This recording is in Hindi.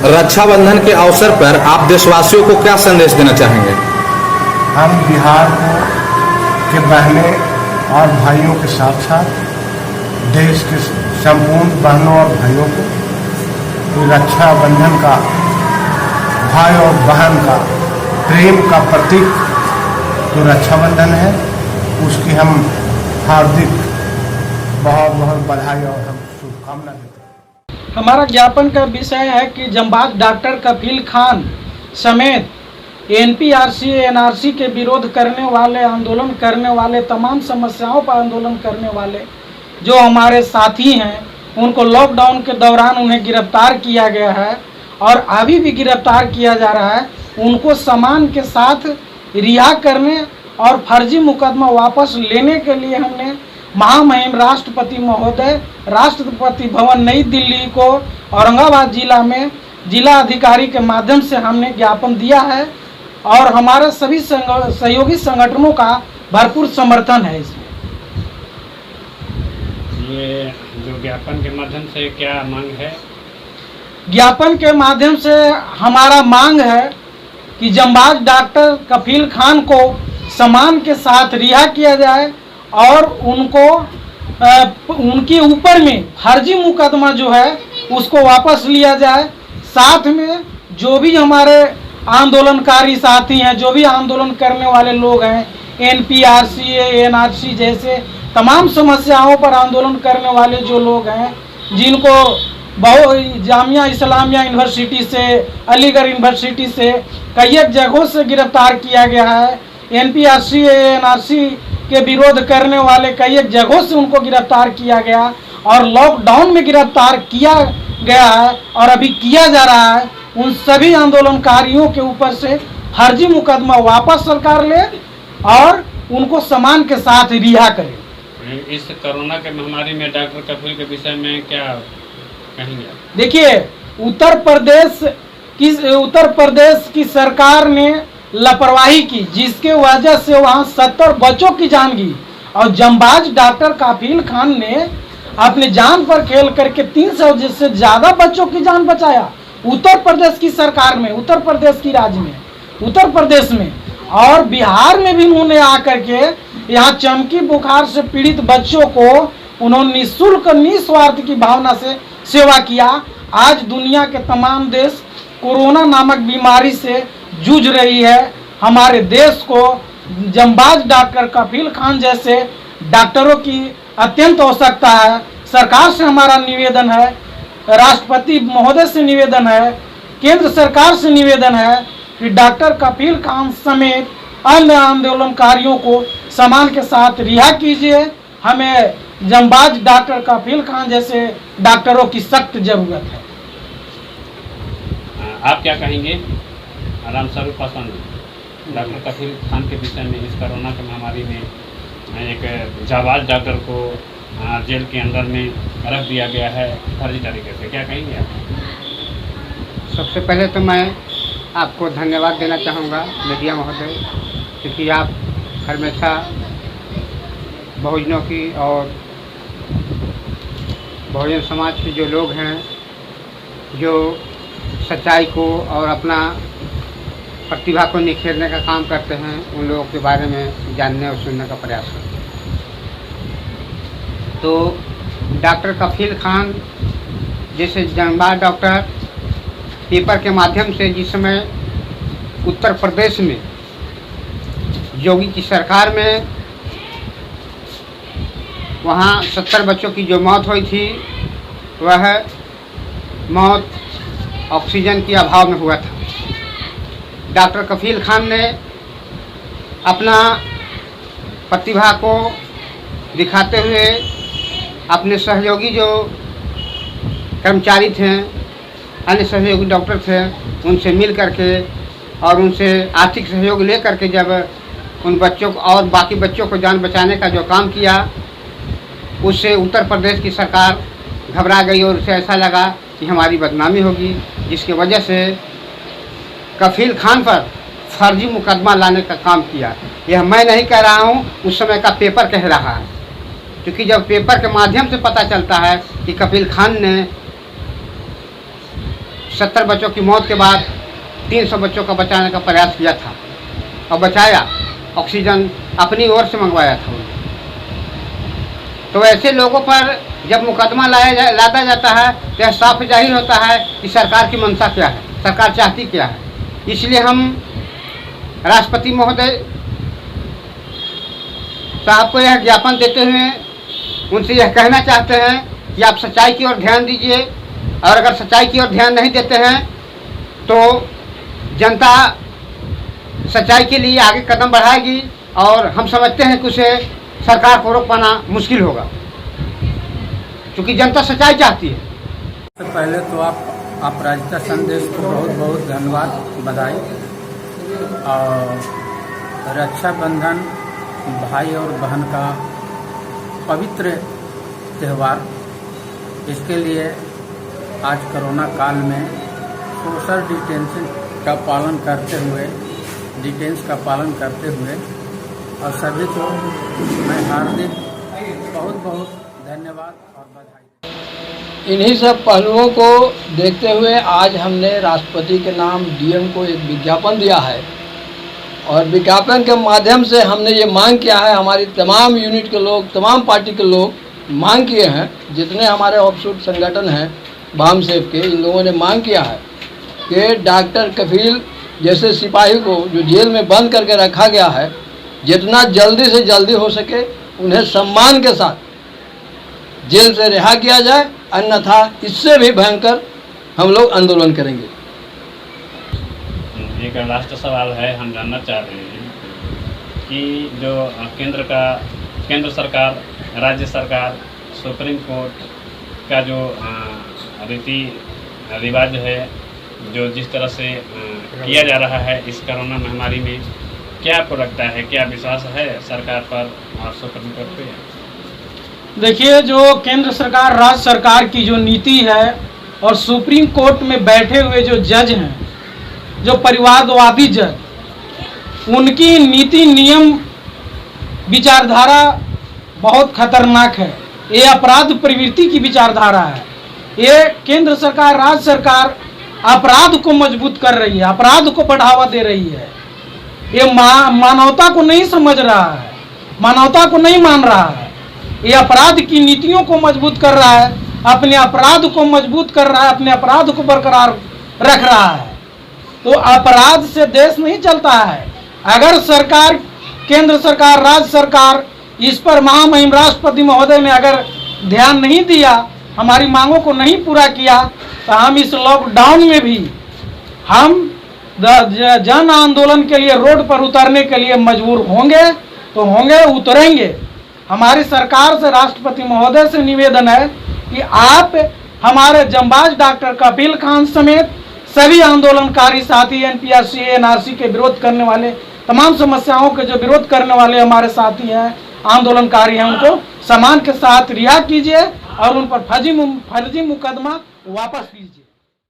रक्षाबंधन के अवसर पर आप देशवासियों को क्या संदेश देना चाहेंगे? हम बिहार के बहनें और भाइयों के साथ साथ देश के संपूर्ण बहनों और भाइयों को रक्षाबंधन का, भाई और बहन का प्रेम का प्रतीक जो रक्षाबंधन है, उसकी हम हार्दिक बहुत बहुत बधाई और हम शुभकामना देते हैं। हमारा ज्ञापन का विषय है कि जंबाज डॉक्टर कफील खान समेत एनपीआरसी एनआरसी के विरोध करने वाले, आंदोलन करने वाले, तमाम समस्याओं पर आंदोलन करने वाले जो हमारे साथी हैं, उनको लॉकडाउन के दौरान उन्हें गिरफ्तार किया गया है और अभी भी गिरफ्तार किया जा रहा है। उनको सामान के साथ रिहा करने और फर्जी मुकदमा वापस लेने के लिए हमने महामहिम राष्ट्रपति महोदय, राष्ट्रपति भवन नई दिल्ली को औरंगाबाद जिला में जिला अधिकारी के माध्यम से हमने ज्ञापन दिया है और हमारे सभी सहयोगी संगठनों का भरपूर समर्थन है इसमें। ये जो ज्ञापन के माध्यम से क्या मांग है? ज्ञापन के माध्यम से हमारा मांग है कि जंबाज डॉक्टर कफील खान को सामान के साथ रिहा किया जाए और उनको उनके ऊपर में फर्जी मुकदमा जो है उसको वापस लिया जाए। साथ में जो भी हमारे आंदोलनकारी साथी हैं, जो भी आंदोलन करने वाले लोग हैं, एनपीआरसी एनआरसी जैसे तमाम समस्याओं पर आंदोलन करने वाले जो लोग हैं, जिनको जामिया इस्लामिया यूनिवर्सिटी से, अलीगढ़ यूनिवर्सिटी से, कई एक जगहों से गिरफ्तार किया गया है। एनपीआरसी एनआरसी के विरोध करने वाले कई एक जगहों से उनको गिरफ्तार किया गया और लॉकडाउन में गिरफ्तार किया गया है और अभी किया जा रहा है। उन सभी आंदोलनकारियों के ऊपर से फर्जी मुकदमा वापस सरकार ले और उनको सामान के साथ रिहा करे। इस कोरोना के महामारी में डॉक्टर कफील के विषय में क्या कहेंगे? देखिए, उत्तर प्रदेश की सरकार ने लापरवाही की, जिसके वजह से वहाँ 70 बच्चों की जान गई और जंबाज डॉक्टर कफील खान ने अपने जान पर खेल करके 300 से ज़्यादा बच्चों की जान बचाया। उत्तर प्रदेश की सरकार में, उत्तर प्रदेश की राज्य में, उत्तर प्रदेश में और बिहार में भी उन्होंने आकर के यहाँ चमकी बुखार से पीड़ित बच्चों को उन्होंने निःशुल्क निस्वार्थ की भावना से सेवा किया। आज दुनिया के तमाम देश कोरोना नामक बीमारी से जूझ रही है। हमारे देश को जंबाज डॉक्टर कफील खान जैसे डॉक्टरों की अत्यंत आवश्यकता है। सरकार से हमारा निवेदन है, राष्ट्रपति महोदय से निवेदन है, केंद्र सरकार से निवेदन है कि डॉक्टर कफील खान समेत अन्य आंदोलनकारियों को सामान के साथ रिहा कीजिए। हमें जंबाज डॉक्टर कफील खान जैसे डॉक्टरों की सख्त जरूरत है। आप क्या कहेंगे? राम स्वरूप पासवान, डॉक्टर कफील खान के विषय में इस कोरोना की महामारी में एक जाबाज डॉक्टर को जेल के अंदर में रख दिया गया है फर्जी तरीके से, क्या कहेंगे आप? सबसे पहले तो मैं आपको धन्यवाद देना चाहूँगा मीडिया महोदय, क्योंकि आप हमेशा बहुजनों की और बहुजन समाज के जो लोग हैं, जो सच्चाई को और अपना प्रतिभा को निखेरने का काम करते हैं, उन लोगों के बारे में जानने और सुनने का प्रयास करते हैं। तो डॉक्टर कफील खान जैसे जंबाज डॉक्टर पेपर के माध्यम से जिस समय उत्तर प्रदेश में योगी की सरकार में वहाँ 70 बच्चों की जो मौत हुई थी, वह मौत ऑक्सीजन के अभाव में हुआ था। डॉक्टर कफील खान ने अपना प्रतिभा को दिखाते हुए अपने सहयोगी जो कर्मचारी थे, अन्य सहयोगी डॉक्टर थे, उनसे मिल करके और उनसे आर्थिक सहयोग ले करके जब उन बच्चों को और बाकी बच्चों को जान बचाने का जो काम किया, उससे उत्तर प्रदेश की सरकार घबरा गई और उसे ऐसा लगा कि हमारी बदनामी होगी, जिसकी वजह से कफील खान पर फर्जी मुकदमा लाने का काम किया। यह मैं नहीं कह रहा हूँ, उस समय का पेपर कह रहा है, क्योंकि जब पेपर के माध्यम से पता चलता है कि कफील खान ने 70 बच्चों की मौत के बाद 300 बच्चों का बचाने का प्रयास किया था और बचाया। ऑक्सीजन अपनी ओर से मंगवाया था उन्होंने। तो ऐसे लोगों पर जब मुकदमा लादा जाता है तो यह साफ जाहिर होता है कि सरकार की मंशा क्या है, सरकार चाहती क्या है। इसलिए हम राष्ट्रपति महोदय साहब को यह ज्ञापन देते हुए उनसे यह कहना चाहते हैं कि आप सच्चाई की ओर ध्यान दीजिए, और अगर सच्चाई की ओर ध्यान नहीं देते हैं तो जनता सच्चाई के लिए आगे कदम बढ़ाएगी, और हम समझते हैं कि उसे सरकार को रोक पाना मुश्किल होगा, क्योंकि जनता सच्चाई चाहती है। सबसे पहले तो आप अपराजिता संदेश को बहुत बहुत धन्यवाद, बधाई। और रक्षाबंधन भाई और बहन का पवित्र त्यौहार, इसके लिए आज कोरोना काल में सोशल डिस्टेंसिंग का पालन करते हुए, और सभी को मैं हार्दिक बहुत बहुत धन्यवाद और बधाई। इन्हीं सब पहलुओं को देखते हुए आज हमने राष्ट्रपति के नाम डीएम को एक विज्ञापन दिया है, और विज्ञापन के माध्यम से हमने ये मांग किया है, हमारी तमाम यूनिट के लोग, तमाम पार्टी के लोग मांग किए हैं, जितने हमारे ऑफशूट संगठन हैं वाम सेफ के, इन लोगों ने मांग किया है कि डॉक्टर कफील जैसे सिपाही को जो जेल में बंद करके रखा गया है, जितना जल्दी से जल्दी हो सके उन्हें सम्मान के साथ जेल से रिहा किया जाए, अन्यथा इससे भी भयंकर हम लोग आंदोलन करेंगे। एक लास्ट सवाल है, हम जानना चाह रहे हैं कि जो केंद्र सरकार, राज्य सरकार, सुप्रीम कोर्ट का जो रीति रिवाज है, जो जिस तरह से किया जा रहा है इस कोरोना महामारी में, क्या आपको लगता है, क्या विश्वास है सरकार पर और सुप्रीम कोर्ट पे? देखिए, जो केंद्र सरकार, राज्य सरकार की जो नीति है और सुप्रीम कोर्ट में बैठे हुए जो जज हैं, जो परिवारवादी जज, उनकी नीति नियम विचारधारा बहुत खतरनाक है। ये अपराध प्रवृत्ति की विचारधारा है। ये केंद्र सरकार, राज्य सरकार अपराध को मजबूत कर रही है, अपराध को बढ़ावा दे रही है। ये मानवता को नहीं समझ रहा है, मानवता को नहीं मान रहा है। ये अपराध की नीतियों को मजबूत कर रहा है, अपने अपराध को मजबूत कर रहा है, अपने अपराध को बरकरार रख रहा है। तो अपराध से देश नहीं चलता है। अगर सरकार, केंद्र सरकार, राज्य सरकार इस पर महामहिम राष्ट्रपति महोदय ने अगर ध्यान नहीं दिया, हमारी मांगों को नहीं पूरा किया, तो हम इस लॉकडाउन में भी हम जन आंदोलन के लिए रोड पर उतरने के लिए मजबूर होंगे, तो होंगे, उतरेंगे। हमारी सरकार से, राष्ट्रपति महोदय से निवेदन है कि आप हमारे जंबाज डॉक्टर कफील खान समेत सभी आंदोलनकारी साथी, एनपीआर, एनआरसी के विरोध करने वाले, तमाम समस्याओं के जो विरोध करने वाले हमारे साथी हैं, आंदोलनकारी हैं, उनको सम्मान के साथ रिहा कीजिए और उन पर फर्जी मुकदमा वापस लीजिए।